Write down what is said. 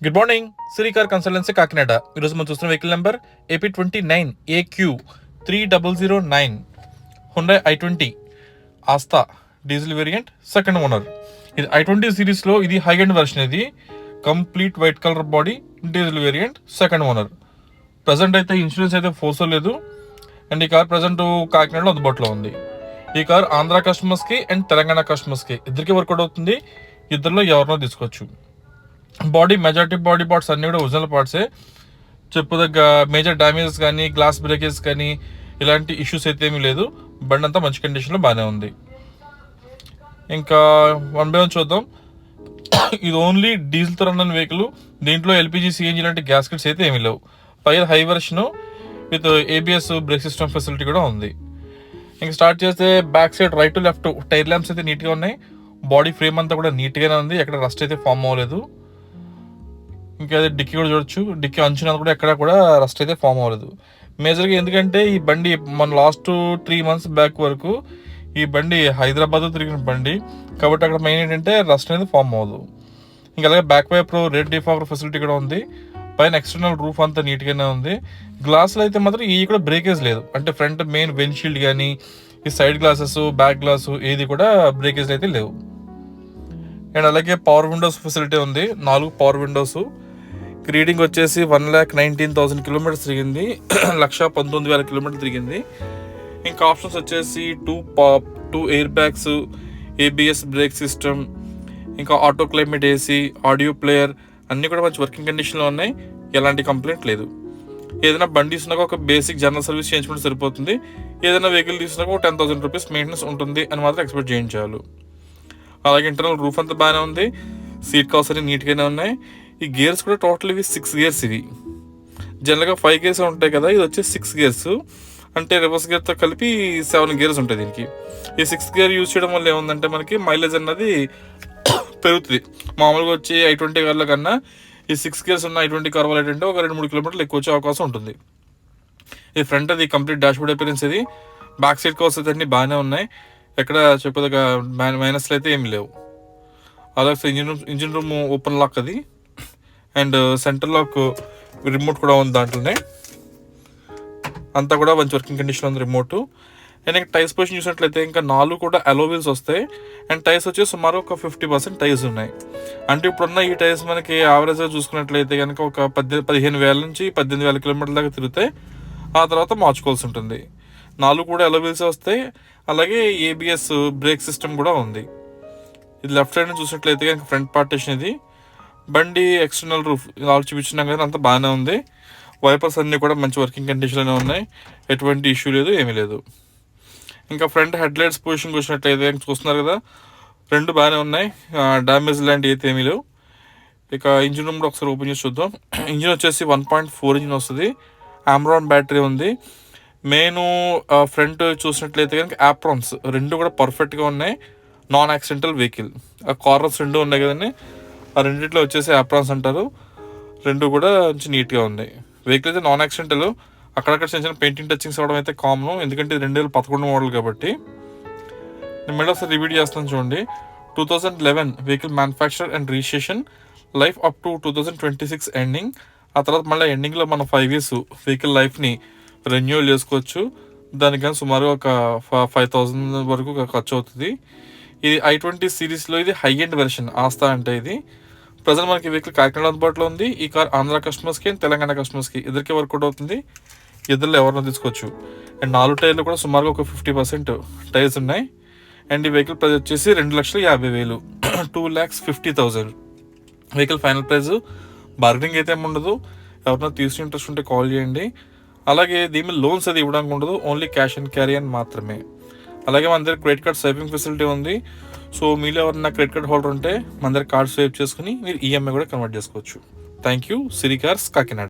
Good morning, Srikar consultancy Kakinada. ఈరోజు మనం చూస్తున్న vehicle number AP29AQ3009 Hyundai i20 Asta diesel variant, second owner. ఇది i20 సిరీస్లో ఇది హై ఎండ్ వెర్షన్. ఇది complete white colour body, diesel variant, second owner. Present అయితే insurance అయితే ఫోర్స్ లేదు అండ్ ఈ కార్ ప్రజెంట్ కాకినాడలో అందుబాటులో ఉంది. ఈ కార్ ఆంధ్ర కస్టమర్స్కి అండ్ తెలంగాణ కస్టమర్స్కి ఇద్దరికి వర్కౌట్ అవుతుంది. ఇద్దరిలో ఎవరినో తీసుకోవచ్చు. బాడీ మెజారిటీ బాడీ పార్ట్స్ అన్నీ కూడా ఒరిజినల్ పార్ట్సే. చెప్పుదగ్గ మేజర్ డ్యామేజెస్ కానీ గ్లాస్ బ్రేకేజ్ కానీ ఇలాంటి ఇష్యూస్ అయితే ఏమీ లేదు. బండి అంతా మంచి కండిషన్లో బాగానే ఉంది. ఇంకా వన్ బై వన్ చూద్దాం. ఇది ఓన్లీ డీజిల్తో రన్ వెహికల్. దీంట్లో ఎల్పిజి, సిఎన్జి లాంటి గ్యాస్కెట్స్ అయితే ఏమీ లేవు. పైన high version with ABS brake system facility కూడా ఉంది. ఇంకా స్టార్ట్ చేస్తే back side right to left tyre lamps అయితే నీట్గా ఉన్నాయి. బాడీ ఫ్రేమ్ అంతా కూడా నీట్గానే ఉంది, ఎక్కడ రస్ట్ అయితే ఫామ్ అవ్వలేదు. ఇంకా అదే డిక్కీ కూడా చూడొచ్చు. డిక్కీ అంచున కూడా ఎక్కడ కూడా రస్ట్ అయితే ఫామ్ అవ్వలేదు మేజర్గా. ఎందుకంటే ఈ బండి మన లాస్ట్ 3 months బ్యాక్ వరకు ఈ బండి హైదరాబాద్ తిరిగిన బండి కాబట్టి అక్కడ మెయిన్ ఏంటంటే రస్ట్ అనేది ఫామ్ అవ్వదు. ఇంకా అలాగే back wiper red defogger facility కూడా ఉంది. పైన ఎక్స్టర్నల్ రూఫ్ అంతా నీట్గానే ఉంది. గ్లాసులు అయితే మాత్రం ఈ కూడా బ్రేకేజ్ లేదు. అంటే ఫ్రంట్ మెయిన్ విండ్షీల్డ్ కానీ ఈ సైడ్ గ్లాసెస్, బ్యాక్ గ్లాసు ఏది కూడా బ్రేకేజ్ అయితే లేవు. అండ్ అలాగే పవర్ విండోస్ ఫెసిలిటీ ఉంది. 4 పవర్ విండోస్. రీడింగ్ వచ్చేసి 1,19,000 kilometers తిరిగింది. 1,19,000 kilometers తిరిగింది. ఇంకా ఆప్షన్స్ వచ్చేసి 2 air bags, ABS brake system, ఇంకా auto climate AC, audio player అన్నీ కూడా మంచి వర్కింగ్ కండిషన్లో ఉన్నాయి. ఎలాంటి కంప్లైంట్ లేదు. ఏదైనా బండి తీసుకున్నాక ఒక బేసిక్ జనరల్ సర్వీస్ చేయించుకుంటే సరిపోతుంది. ఏదైనా వెహికల్ తీసుకున్నాక ఒక 10,000 rupees మెయింటెనెన్స్ ఉంటుంది అని మాత్రం ఎక్స్పెక్ట్ చేయించాలి. అలాగే ఇంటర్నల్ రూఫ్ అంతా బాగానే ఉంది. సీట్ కవర్స్ అన్ని నీట్గానే ఉన్నాయి. ఈ గేర్స్ కూడా టోటల్ ఇవి 6 gears. ఇవి జనరల్గా 5 gears ఉంటాయి కదా, ఇది వచ్చి 6 gears. అంటే రివర్స్ గేర్తో కలిపి 7 gears ఉంటాయి దీనికి. ఈ 6th gear యూజ్ చేయడం వల్ల ఏముందంటే మనకి మైలేజ్ అన్నది పెరుగుతుంది. మామూలుగా వచ్చి i20 కార్ల కన్నా ఈ 6 gears ఉన్న i20 కార్ వల్ల ఏంటంటే ఒక 2-3 kilometers ఎక్కువ వచ్చే అవకాశం ఉంటుంది. ఈ ఫ్రంట్ అది కంప్లీట్ డాష్బోర్డ్ అపిరెన్స్. ఇది బ్యాక్ సైడ్ కవర్స్ అయితే అన్ని బాగానే ఉన్నాయి. ఎక్కడ చెప్పదగ్గ మైనస్లు అయితే ఏమి లేవు. అలాగే ఇంజిన్ రూమ్ ఓపెన్ లాక్ అది. అండ్ సెంటర్ లాక్ రిమోట్ కూడా ఉంది దాంట్లోనే. అంతా కూడా మంచి వర్కింగ్ కండిషన్ ఉంది రిమోట్. అండ్ ఇంకా టైర్స్ పొజిషన్ చూసినట్లయితే ఇంకా 4 కూడా అలో వీల్స్ వస్తాయి. అండ్ టైర్స్ వచ్చి సుమారు ఒక 50% టైర్స్ ఉన్నాయి. అంటే ఇప్పుడున్న ఈ టైర్స్ మనకి యావరేజ్గా చూసుకున్నట్లయితే కనుక ఒక 15,000 నుంచి 18,000 kilometers దాకా తిరుగుతాయి. ఆ తర్వాత మార్చుకోవాల్సి ఉంటుంది. 4 కూడా అలో వీల్స్ వస్తాయి. అలాగే ఏబిఎస్ బ్రేక్ సిస్టమ్ కూడా ఉంది. ఇది లెఫ్ట్ సైడ్ చూసినట్లయితే కనుక ఫ్రంట్ పార్టీషన్. ఇది బండి ఎక్స్టర్నల్ రూఫ్ ఆల్ చూపించినాం కదా, అంతా బాగానే ఉంది. వైపర్స్ అన్నీ కూడా మంచి వర్కింగ్ కండిషన్లోనే ఉన్నాయి. ఎటువంటి ఇష్యూ లేదు, ఏమీ లేదు. ఇంకా ఫ్రంట్ హెడ్ లైట్స్ పొజిషన్ చూసినట్లయితే చూస్తున్నారు కదా, 2 బాగానే ఉన్నాయి. డ్యామేజ్ లాంటి అయితే ఏమీ లేవు. ఇక ఇంజిన్ రూమ్ కూడా ఒకసారి ఓపెన్ చేసి చూద్దాం. ఇంజిన్ వచ్చేసి 1.4 ఇంజిన్ వస్తుంది. ఆమ్రాన్ బ్యాటరీ ఉంది. మెయిన్ ఫ్రంట్ చూసినట్లయితే కనుక యాప్రాన్స్ 2 కూడా పర్ఫెక్ట్గా ఉన్నాయి. Non accidental vehicle. ఆ కార్నర్స్ 2 ఉన్నాయి కదండి, ఆ రెండింటిలో వచ్చేసి యాప్రాన్స్ అంటారు. 2 కూడా మంచి నీట్గా ఉన్నాయి. వెహికల్ అయితే నాన్ యాక్సిడెంటల్. అక్కడక్కడ చిన్న చిన్న పెయింటింగ్ టచింగ్స్ అవ్వడం అయితే కామన్, ఎందుకంటే ఇది 2011 మోడల్ కాబట్టి. నేను మళ్ళీ ఒకసారి రివ్యూ చేస్తాను చూడండి. 2011 vehicle manufacture and registration, life up to 2026 ending. ఆ తర్వాత మళ్ళీ ఎండింగ్లో మనం 5 years వెహికల్ లైఫ్ని రెన్యూవల్ చేసుకోవచ్చు. దానికని సుమారు ఒక 5,000 వరకు ఖర్చు అవుతుంది. ఇది i20 సిరీస్లో ఇది హై ఎండ్ వెర్షన్ ఆస్తా అంటే. ఇది ప్రజెంట్ మనకి వెహికల్ కాకినాడ అందుబాటులో ఉంది. ఈ కార్ ఆంధ్ర కస్టమర్స్కి అండ్ తెలంగాణ కస్టమర్స్కి ఇద్దరికి వర్కౌట్ అవుతుంది. ఇద్దరిలో ఎవరినో తీసుకోవచ్చు. అండ్ 4 టైర్లు కూడా సుమారుగా ఒక 50% టైర్స్ ఉన్నాయి. అండ్ ఈ వెహికల్ ప్రైస్ వచ్చేసి 2,50,000, 2,50,000 వెహికల్ ఫైనల్ ప్రైస్. బార్గెనింగ్ అయితే ఏమి ఉండదు. ఎవరైనా తీసుకుని ఇంట్రెస్ట్ ఉంటే కాల్ చేయండి. అలాగే దీని మీద లోన్స్ అది ఇవ్వడానికి ఉండదు, ఓన్లీ క్యాష్ అండ్ క్యారీ అని మాత్రమే. అలాగే మన దగ్గర క్రెడిట్ కార్డ్ స్వైపింగ్ ఫెసిలిటీ ఉంది. సో మీలో ఎవరైనా క్రెడిట్ కార్డ్ హోల్డర్ ఉంటే మన దగ్గర కార్డ్ స్వైప్ చేసుకుని మీరు ఈఎంఐ కూడా కన్వర్ట్ చేసుకోవచ్చు. Thank you. శ్రీకార్స్ కాకినాడ.